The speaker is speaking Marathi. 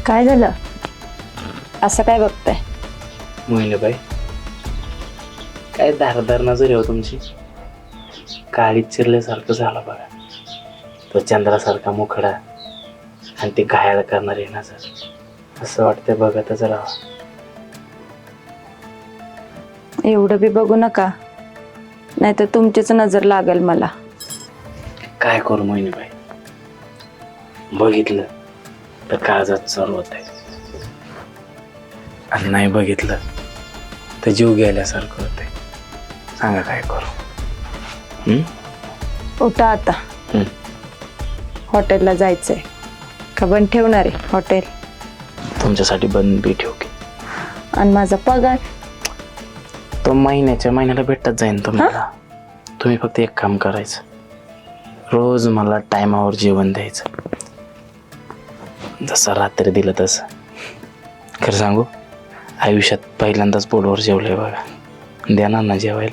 काय झालं? असं काय बघताय? मोहिनीबाई, काय धारदार नजर आहे तुमची. काळी चिरल्यासारखं झालं बघा. तो चंद्रासारखा मुखडा आणि ते घायाळ करणारी नजर. असं वाटतं बघतच राहा. एवढं बी बघू नका, नाही तर तुमचीच नजर लागेल मला. काय करू मोहिनीबाई, बघितलं तर काळजात चर होत आहे आणि नाही बघितलं तर जीव गेल्यासारखं होतंय. सांगा काय करू? उठा आता. हॉटेलला जायचंय का बंद ठेवणार आहे हॉटेल? तुमच्यासाठी बंद बी ठेवू की? आणि माझा पगार? तो महिन्याला भेटत जाईन तुम्हाला. तुम्ही फक्त एक काम करायचं, रोज मला टायमावर जेवण द्यायचं. जसं रात्री दिलं तसं. खरं सांगू, आयुष्यात पहिल्यांदाच पोटवर जेवलंय बघा. देणार ना जेवायला?